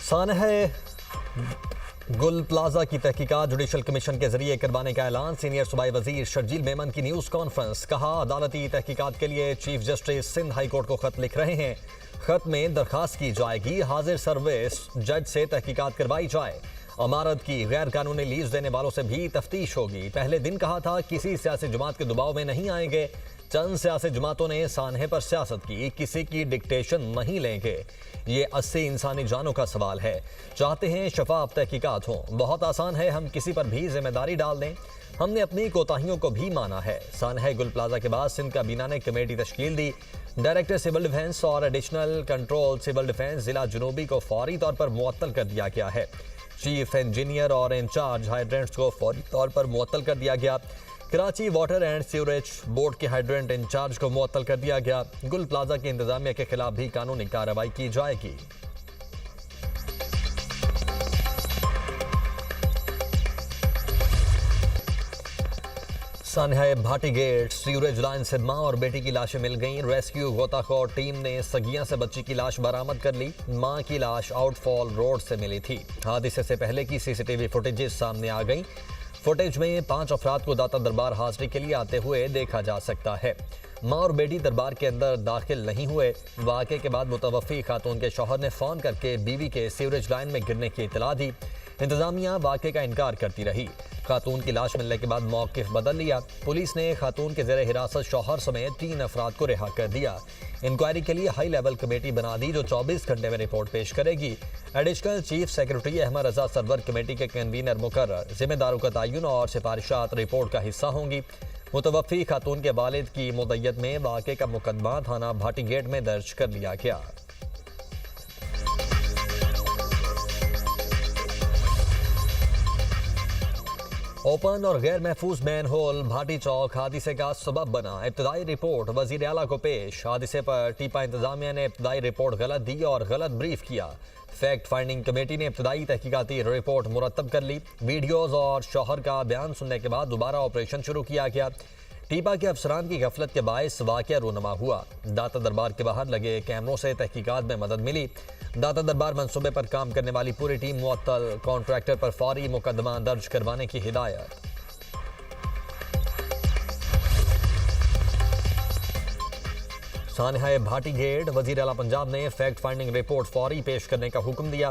सानहा गुल प्लाजा की तहकीकात जुडिशल कमीशन के जरिए करवाने का ऐलान। सीनियर सूबाई वजीर शर्जील मेमन की न्यूज़ कॉन्फ्रेंस। कहा, अदालती तहकीकात के लिए chief justice Sindh high court को खत लिख रहे हैं। खत में दरखास्त की जाएगी हाजिर सर्विस जज से तहकीकात करवाई जाए। अमारत की गैर कानूनी लीज देने वालों से भी तफ्तीश होगी। पहले दिन कहा था किसी सियासी जमात के दबाव में नहीं आएंगे। चंद सियासी जमातों ने सानहे पर सियासत की, किसी की डिक्टेशन नहीं लेंगे। ये 80 इंसानी जानों का सवाल है। चाहते हैं शफाफ तहकीकात हो। बहुत आसान है हम किसी पर भी जिम्मेदारी डाल दें। हमने अपनी कोताहियों को भी माना है। सानहा गुल प्लाजा के बाद सिंध काबीना ने कमेटी तश्कील दी। डायरेक्टर सिविल डिफेंस और एडिशनल कंट्रोल सिविल डिफेंस जिला जुनूबी को फौरी तौर पर मुअत्तल कर दिया गया है। चीफ इंजीनियर और इंचार्ज हाइड्रेंट्स को फौरी तौर पर मुअत्तल कर दिया गया। Karachi water and sewerage board के हाइड्रेंट इंचार्ज को मुअत्तल कर दिया गया। गुल प्लाजा की इंतजामिया के खिलाफ भी कानूनी कार्रवाई की जाएगी। सानहा भाटी गेट सीवरेज लाइन से मां और बेटी की लाशें मिल गईं। रेस्क्यू गोताखोर टीम ने सगिया से बच्ची की लाश बरामद कर ली। मां की लाश आउटफॉल रोड से मिली थी। हादसे से पहले की सीसीटीवी फुटेजेस सामने आ गई। फुटेज में 5 अफराद को दाता दरबार हाजिरी के लिए आते हुए देखा जा सकता है। मां और बेटी दरबार के अंदर दाखिल नहीं हुए। वाक़े के बाद मुतवफ़ी खातून के शौहर ने फ़ोन करके बीवी के सीवरेज लाइन में गिरने की इतला दी। इंतजामिया वाक़े का इनकार करती रही। खातून की लाश मिलने के बाद मौक़िफ़ बदल लिया। पुलिस ने खातून के ज़ेरे हिरासत शौहर समेत 3 अफराद को रिहा कर दिया। इंक्वायरी के लिए हाई लेवल कमेटी बना दी जो 24 घंटे में रिपोर्ट पेश करेगी। एडिशनल चीफ सेक्रेटरी अहमद रजा सरवर कमेटी के कन्वीनर मुकर्रर। जिम्मेदारों का तयन और सिफारिशात रिपोर्ट का हिस्सा होंगी। मुतवफ़ी खातून के वालिद की मुद्दत में वाक़े का मुकदमा थाना भाटी गेट में दर्ज कर लिया गया। ओपन और गैर महफूज मैन होल भाटी चौक हादसे का सबब बना। इब्तदाई रिपोर्ट वजीर आला को पेश। हादसे पर टीपा इंतजामिया ने इब्तदाई रिपोर्ट गलत दी और गलत ब्रीफ किया। फैक्ट फाइंडिंग कमेटी ने इब्तदाई तहकीकाती रिपोर्ट मुरतब कर ली। वीडियोज और शौहर का बयान सुनने के बाद दोबारा ऑपरेशन शुरू किया गया। टीपा के अफसरान की गफलत के बायस वाक़या रूनमा हुआ। दाता दरबार के बाहर लगे कैमरों से तहकीकात में मदद मिली। दाता दरबार मंसूबे पर काम करने वाली पूरी टीम मुअत्तल। कॉन्ट्रैक्टर पर फौरी मुकदमा दर्ज करवाने की हिदायत। सानहा भाटी गेट वजीर आला पंजाब ने फैक्ट फाइंडिंग रिपोर्ट फौरी पेश करने का हुक्म दिया।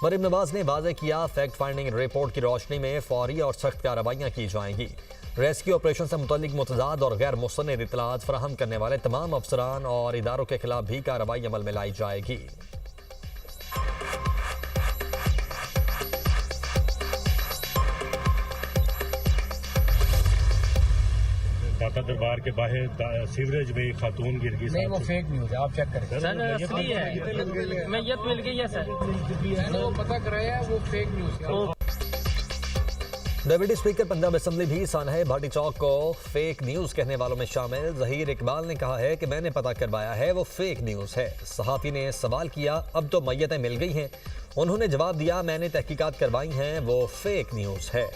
मरीम नवाज ने वाज़ेह किया, फैक्ट फाइंडिंग रिपोर्ट की रोशनी में फौरी और सख्त कार्रवाइयाँ की जाएंगी। रेस्क्यू ऑपरेशन से मुतल्लिक मुतजाद और गैर मुस्तनिद इत्तलात फराहम करने वाले तमाम अफसरान और इदारों के खिलाफ भी कार्रवाई अमल में लाई जाएगी। दाता दरबार के बाहर सीवरेज में खातून गिर गई। नहीं, वो फेक न्यूज़ है, आप चेक करें सर। असली है, मैयत मिल गई है सर। वो पता कराया, वो फेक न्यूज़ है। डिप्टी स्पीकर पंजाब असेंबली भी सानहा भाटी चौक को फेक न्यूज़ कहने वालों में शामिल। ज़हीर इकबाल ने कहा है कि मैंने पता करवाया है, वो फेक न्यूज़ है। सहाफ़ी ने सवाल किया, अब तो मैयतें मिल गई हैं। उन्होंने जवाब दिया, मैंने तहकीकात करवाई हैं, वो फेक न्यूज़ है।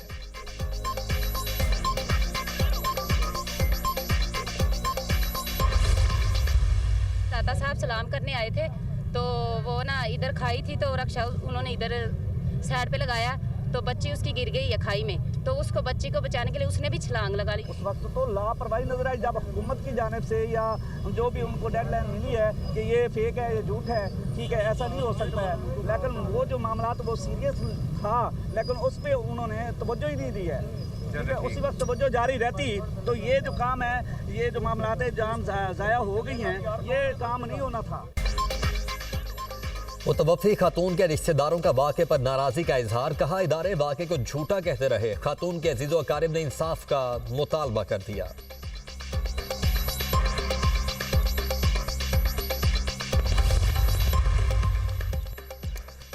दाता साहब सलाम करने आए थे तो वो ना इधर खाई थी तो रक्षा उन्होंने इधर साइड पे लगाया तो बच्ची उसकी गिर गई है खाई में। तो उसको बच्ची को बचाने के लिए उसने भी छलांग लगा ली। उस वक्त तो लापरवाही नजर आई जब हुकूमत की जानिब से या जो भी उनको डेडलाइन मिली है कि ये फेक है, ये झूठ है, ठीक है, ऐसा नहीं हो सकता है। लेकिन वो जो मामला वो सीरियस था, लेकिन उस पर उन्होंने तवज्जो ही नहीं दी है। ठीक है, उसी वक्त तवज्जो जारी रहती तो ये जो काम है, ये जो मामला है, जान ज़ाया हो गई हैं, ये काम नहीं होना था। मुतवफ़ी खातून के रिश्तेदारों का वाक़े पर नाराज़गी का इजहार। कहा, इदारे वाक़े को झूठा कहते रहे। खातून के अजीज़ो अकारिब ने इंसाफ का मुतालबा कर दिया।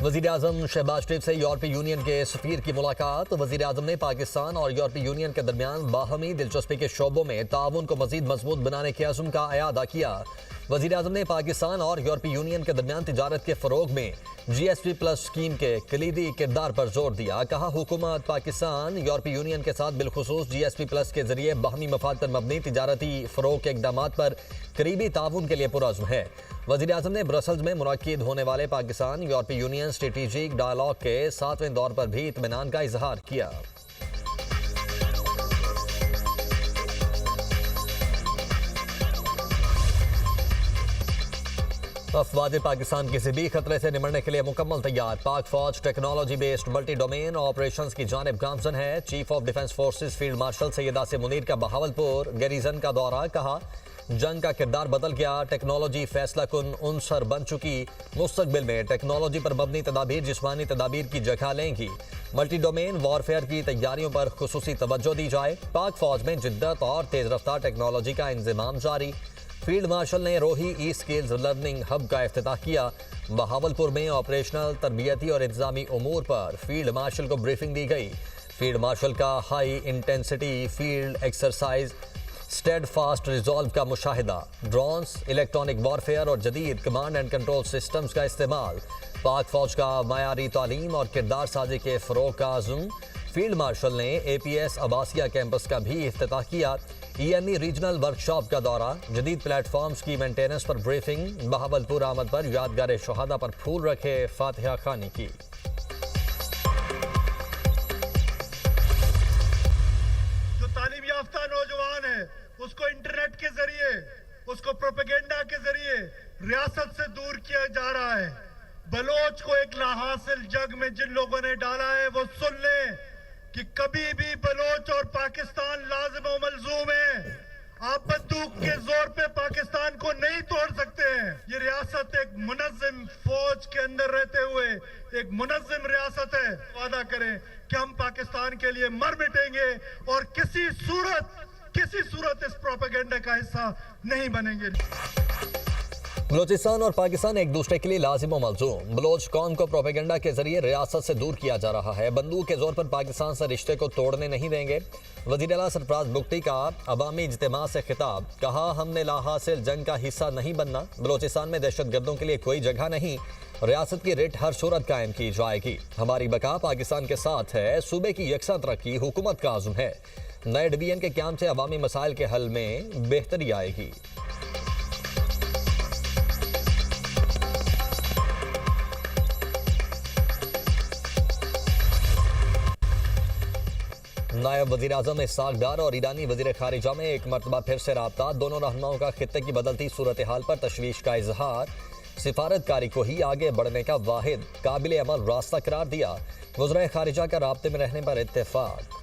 वज़ीर आज़म शहबाज शरीफ से यूरोपीय यूनियन के सफ़ीर की मुलाकात। वज़ीर आज़म ने पाकिस्तान और यूरोपीय यूनियन के दरमियान बाहमी दिलचस्पी के शोबों में ताउन को मज़ीद मजबूत बनाने के अज़्म का अयादा किया। वज़ीर-ए-आज़म ने पाकिस्तान और यूरोपीय यूनियन के दरमियान तिजारत के फ़रोग में GSP प्लस स्कीम के कलीदी किरदार पर जोर दिया। कहा, हुकूमत पाकिस्तान यूरोपीय यूनियन के साथ बिलखुसूस GSP प्लस के जरिए बाहमी मफाद पर मबनी तिजारती फ़रोग के इक़दाम पर करीबी ताउन के लिए पुरअज़्म है। वज़ीर-ए-आज़म ने ब्रसल्स में मुनक्किद होने वाले पाकिस्तान यूरोपीय यूनियन स्ट्रेटेजिक डायलॉग के 7वें दौर पर भी इत्मीनान का इजहार किया। अफवाज पाकिस्तान किसी भी खतरे से निमटने के लिए मुकम्मल तैयार। पाक फौज technology based multi domain operations की जानिब गामजन है। Chief of defence forces field marshal Syed Asim Munir का बहावलपुर गैरिजन का दौरा। कहा, जंग का किरदार बदल गया, टेक्नोलॉजी फैसला कुन उनसर बन चुकी। मुस्तकबिल में टेक्नोलॉजी पर मबनी तदाबीर जिस्मानी तदाबीर की जगह लेंगी। मल्टी डोमेन वॉरफेयर की तैयारियों पर खुसूसी तवज्जो दी जाए। पाक फौज में जिद्दत और तेज रफ्तार टेक्नोलॉजी का इंतजाम जारी। फील्ड मार्शल ने रोही ई स्किल्स लर्निंग हब का इफ्तिताह किया। बहावलपुर में ऑपरेशनल, तरबियती और इंतजामी उमूर पर फील्ड मार्शल को ब्रीफिंग दी गई। फील्ड मार्शल का high intensity field exercise steadfast resolve का मुशाहिदा, ड्रोन्स, इलेक्ट्रॉनिक वॉरफेयर और जदीद कमांड एंड कंट्रोल सिस्टम्स का इस्तेमाल। पाक फौज का मयारी तालीम और किरदार साजी के फ़रोग का आज़म। फील्ड मार्शल ने APS अब्बासिया कैंपस का भी इफ्तिताह किया। EME रीजनल वर्कशॉप का दौरा, जदीद प्लेटफॉर्म्स की मेंटेनेंस पर ब्रीफिंग। बहावलपुर आमद पर यादगार शहादा पर फूल रखे फातिहा खानी की। जो तालीम याफ्ता नौजवान है उसको इंटरनेट के जरिए, उसको प्रोपेगेंडा के जरिए रियासत से दूर किया जा रहा है। बलोच को एक लाहासिल जग में जिन लोगों ने डाला है वो सुन लें कि कभी भी बलोच और पाकिस्तान लाजिम व मलजूम है। आप बंदूक के जोर पे पाकिस्तान को नहीं तोड़ सकते हैं। ये रियासत एक मुनज़्ज़म फौज के अंदर रहते हुए एक मुनज़्ज़म रियासत है। वादा करें कि हम पाकिस्तान के लिए मर मिटेंगे और किसी सूरत इस प्रोपेगेंडा का हिस्सा नहीं बनेंगे। बलूचिस्तान और पाकिस्तान एक दूसरे के लिए लाजिम व मलजूम। बलोच कौम को प्रोपेगेंडा के जरिए रियासत से दूर किया जा रहा है। बंदूक के जोर पर पाकिस्तान से रिश्ते को तोड़ने नहीं देंगे। वज़ीर आला सरफराज बुगटी का अवामी इज्तिमा से खिताब। कहा, हमने लाहासिल जंग का हिस्सा नहीं बनना। बलूचिस्तान में दहशतगर्दों के लिए कोई जगह नहीं। रियासत की रिट हर सूरत कायम की जाएगी। हमारी बका पाकिस्तान के साथ है। सूबे की यकसा तरक्की हुकूमत का आज़म है। नए डिवीजन के क्याम से अवामी मसाइल के हल में बेहतरी आएगी। नायब वज़ीर-ए-आज़म इसहाक़ डार और ईरानी वज़ीर ख़ारिजा में एक मरतबा फिर से रब्ता। दोनों रहनुमाओं का खित्ते की बदलती सूरत हाल पर तशवीश का इजहार। सिफारतकारी को ही आगे बढ़ने का वाहिद काबिल अमल रास्ता करार दिया। वज़ीर ख़ारिजा का राब्ते में रहने पर इत्तेफाक।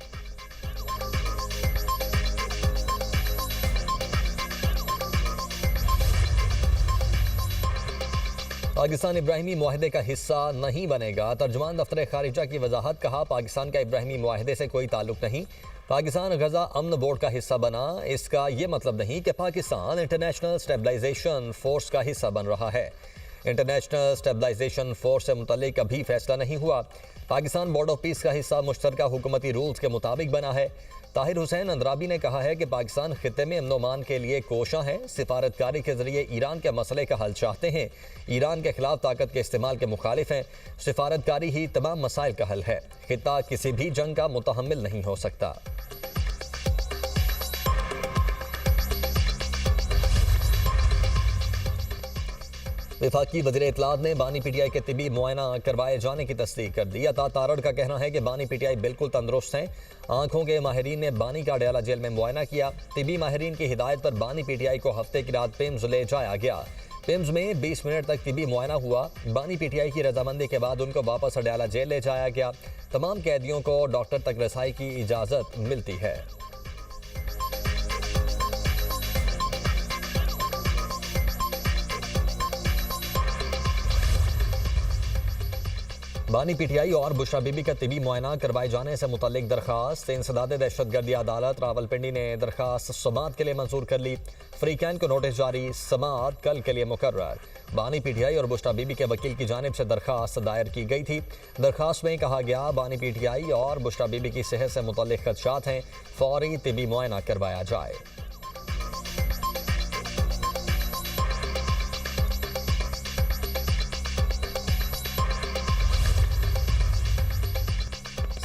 पाकिस्तान इब्राहिमी मुआहदे का हिस्सा नहीं बनेगा। तर्जुमान दफ्तर खारिजा की वजाहत। कहा, पाकिस्तान का इब्राहिमी मुआहदे से कोई ताल्लुक नहीं। पाकिस्तान गजा अमन बोर्ड का हिस्सा बना, इसका ये मतलब नहीं कि पाकिस्तान इंटरनेशनल स्टेबलाइजेशन फोर्स का हिस्सा बन रहा है। इंटरनेशनल स्टेबलाइजेशन फोर्स से मुतल्लिक अभी फैसला नहीं हुआ। पाकिस्तान बोर्ड ऑफ पीस का हिस्सा मुश्तरका हुकूमती रूल्स के मुताबिक बना है। ताहिर हुसैन अंद्राबी ने कहा है कि पाकिस्तान खित्ते में अमन-ओ-मान के लिए कोशा है। सिफारतकारी के जरिए ईरान के मसले का हल चाहते हैं। ईरान के खिलाफ ताकत के इस्तेमाल के मुखालिफ हैं। सिफारतकारी ही तमाम मसाइल का हल है। खित्ता किसी भी जंग का मुतहम्मिल नहीं हो सकता। वफाकी वज़ीर इत्तलात ने बानी PTI के तिबी मुआयना करवाए जाने की तस्दीक कर दी। अता तारड़ का कहना है कि बानी PTI बिल्कुल तंदुरुस्त हैं। आंखों के माहिरीन ने बानी का अडयाला जेल में मुआयना किया। तिबी माहिरीन की हिदायत पर बानी PTI को हफ्ते की रात पिम्स ले जाया गया। पिम्स में 20 मिनट तक तिबी मुआयना हुआ। बानी PTI की रजामंदी के बाद उनको वापस अडयाला जेल ले जाया गया। तमाम कैदियों को डॉक्टर तक रसाई की इजाज़त मिलती है। बानी PTI और बुशरा बीबी का तिबी मुआयना करवाए जाने से मुतल्लिक दरखास्त। इंसदाद दहशतगर्दी अदालत रावलपिंडी ने दरखास्त समाअत के लिए मंजूर कर ली। फ्रीकैन को नोटिस जारी। समाअत कल के लिए मुकर्रर। बानी PTI और बुशरा बीबी के वकील की जानिब से दरखास्त दायर की गई थी। दरखास्त में कहा गया, बानी PTI और बुशरा बीबी की सेहत से मुतल्लिक खदशात हैं, फौरी तिबी मुआयना करवाया जाए।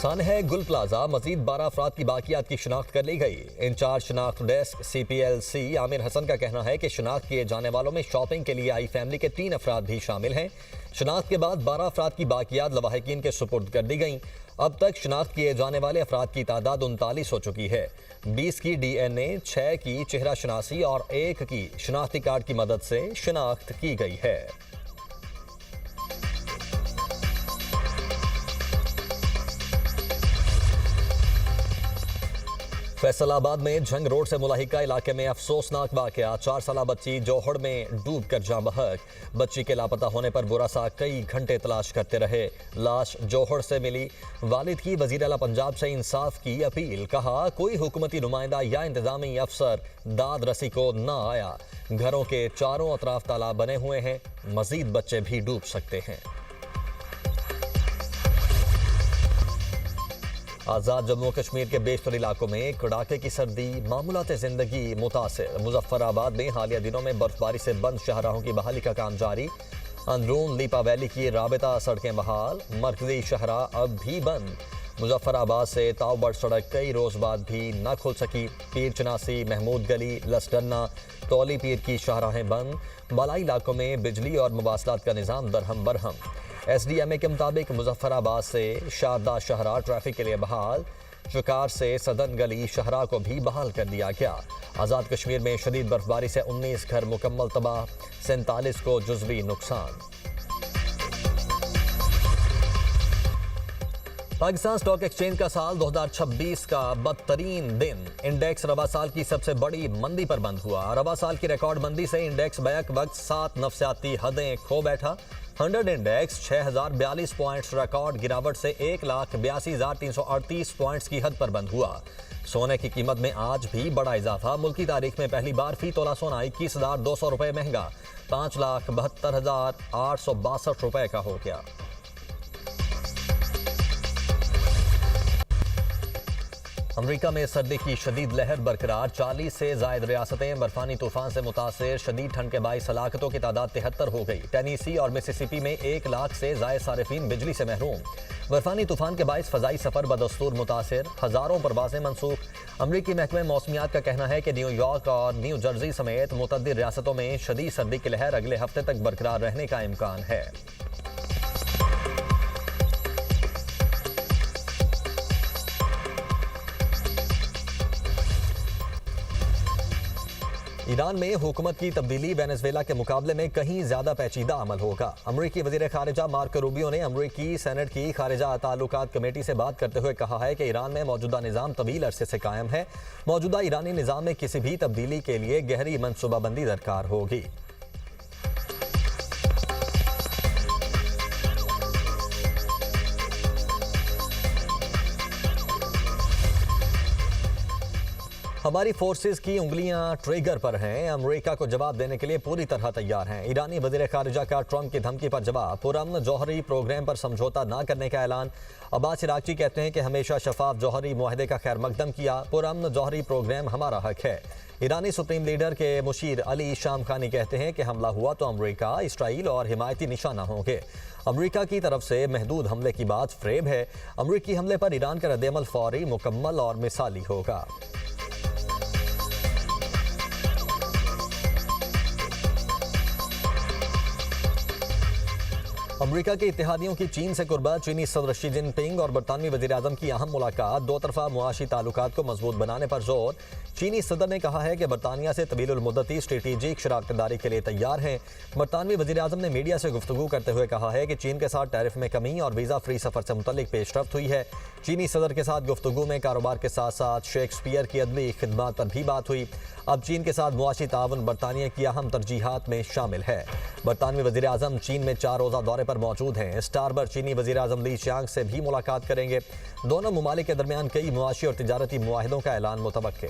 पाकिस्तान है गुल प्लाजा, मजीद 12 अफराद की बाकियात की शिनाख्त कर ली गई। इंचार्ज शिनाख्त डेस्क CPLC आमिर हसन का कहना है कि शिनाख्त किए जाने वालों में शॉपिंग के लिए आई फैमिली के 3 अफराद भी शामिल हैं। शिनाख्त के बाद 12 अफराद की बाकियात लवाहिकीन के सुपुर्द कर दी गई। अब तक शिनाख्त किए जाने वाले अफराद की तादाद 39 हो चुकी है। 20 की DNA, 6 की चेहरा शनासी और 1 की शिनाख्ती कार्ड की मदद से शिनाख्त की गई है। फैसलाबाद में झंग रोड से मुलाहिका इलाके में अफसोसनाक वाकया। 4 साला बच्ची जोहड़ में डूब कर जाँ बहक। बच्ची के लापता होने पर बुरासा कई घंटे तलाश करते रहे। लाश जोहड़ से मिली। वालिद की वजीर आला पंजाब से इंसाफ की अपील। कहा कोई हुकूमती नुमाइंदा या इंतजामी अफसर दाद रसी को न आया। घरों के चारों अतराफ तालाब बने हुए हैं, मजीद बच्चे भी डूब सकते हैं। आज़ाद जम्मू कश्मीर के बेशतर इलाकों में कड़ाके की सर्दी, मामूलात ज़िंदगी मुतासिर। मुजफ्फराबाद में हालिया दिनों में बर्फबारी से बंद शाहराहों की बहाली का काम जारी। अंदरून लीपा वैली की राबिता सड़कें बहाल, मरकजी शाहरा अब भी बंद। मुजफ्फराबाद से तावबड़ सड़क कई रोज़ बाद भी न खुल सकी। पीर चनासी, महमूद गली, लसडन्ना, तौली पीर की शाहराहें बंद। बालाई इलाकों में बिजली और मवासलात का निज़ाम दरहम बरहम। SDMA के मुताबिक मुजफ्फराबाद से शारदा शहरा ट्रैफिक के लिए बहाल। शिकार से सदन गली शहरा को भी बहाल कर दिया गया। आज़ाद कश्मीर में शदीद बर्फबारी से 19 घर मुकम्मल तबाह, 47 को जुज़वी नुकसान। पाकिस्तान स्टॉक एक्सचेंज का साल 2026 का बदतरीन दिन। इंडेक्स रवा साल की सबसे बड़ी मंदी पर बंद हुआ। रवा साल की रिकॉर्ड मंदी से इंडेक्स बैक वक्त 7 नफसियाती हदें खो बैठा। 100 इंडेक्स 6042 पॉइंट्स रिकॉर्ड गिरावट से 1,82,338 पॉइंट्स की हद पर बंद हुआ। सोने की कीमत में आज भी बड़ा इजाफा। मुल्की तारीख में पहली बार फी तोला सोना 21,200 रुपये महंगा 5,72,862 रुपये का हो गया। अमरीका में सर्दी की शदीद लहर बरकरार। 40 से जायद रियासतें बर्फानी तूफान से मुतासिर। शदीद ठंड के बाईस हलाकतों की तादाद 73 हो गई। टेनेसी और मिसिसिपी में 1 लाख से जायद सारिफीन बिजली से महरूम। बर्फानी तूफान के बाईस फजाई सफर बदस्तूर मुतासिर, हजारों परवाजें मनसूख। अमरीकी महकमे मौसमियात का कहना है कि न्यूयॉर्क और न्यू जर्सी समेत मुतअद्दिद रियासतों में शदीद सर्दी की लहर अगले हफ्ते तक बरकरार रहने का इम्कान है। ईरान में हुकूमत की तब्दीली वेनेजुएला के मुकाबले में कहीं ज्यादा पेचीदा अमल होगा। अमरीकी वजीर खारिजा मार्को रूबियो ने अमरीकी सेनेट की खारिजा ताल्लुकात कमेटी से बात करते हुए कहा है कि ईरान में मौजूदा निज़ाम तवील अरसे से कायम है। मौजूदा ईरानी निज़ाम में किसी भी तब्दीली के लिए गहरी मनसूबाबंदी दरकार होगी। हमारी फोर्सेस की उंगलियां ट्रिगर पर हैं। अमेरिका को जवाब देने के लिए पूरी तरह तैयार हैं। ईरानी वज़ीर ख़ारिजा का ट्रंप की धमकी पर जवाब। पुरअमन जौहरी प्रोग्राम पर समझौता न करने का ऐलान। अब्बास इराक़ची कहते हैं कि हमेशा शफाफ जौहरी मुआहदे का खैर मकदम किया। पुरअमन जौहरी प्रोग्राम हमारा हक है। ईरानी सुप्रीम लीडर के मुशीर अली शाम खानी कहते हैं कि हमला हुआ तो अमेरिका, इसराइल और हिमायती निशाना होंगे। अमेरिका की तरफ से महदूद हमले की बात फ्रेब है। अमेरिकी हमले पर ईरान का रद्देअमल फौरी, मुकम्मल और मिसाली होगा। अमेरिका के इत्तेहादियों की चीन से कुर्बत। चीनी सदर शी जिनपिंग और बरतानवी वज़ीर आज़म की अहम मुलाकात। दो तरफा मुआशी ताल्लुकात को मजबूत बनाने पर जोर। चीनी सदर ने कहा है कि बरतानिया से तवीलुल मुद्दती स्ट्रेटेजिक शराकतदारी के लिए तैयार हैं। बरतानवी वज़ीर आज़म ने मीडिया से गुफ्तगू करते हुए कहा है कि चीन के साथ टैरिफ में कमी और वीज़ा फ्री सफ़र से मुतल्लिक पेशरफ्त हुई है। चीनी सदर के साथ गुफ्तगू में कारोबार के साथ साथ शेक्सपियर की अदबी खिदमात पर भी बात हुई। अब चीन के साथ मुआशी ताउन बरतानिया की अहम तरजीहात में शामिल है। बरतानवी वज़ीर आज़म चीन में 4 रोज़ा दौरे पर मौजूद हैं। स्टारबर चीनी वज़ीर आज़म ली चियांग से भी मुलाकात करेंगे। दोनों ममालिक के दरमियान कई मुआशी और तिजारती मुआहिदों का ऐलान मुतवक्के।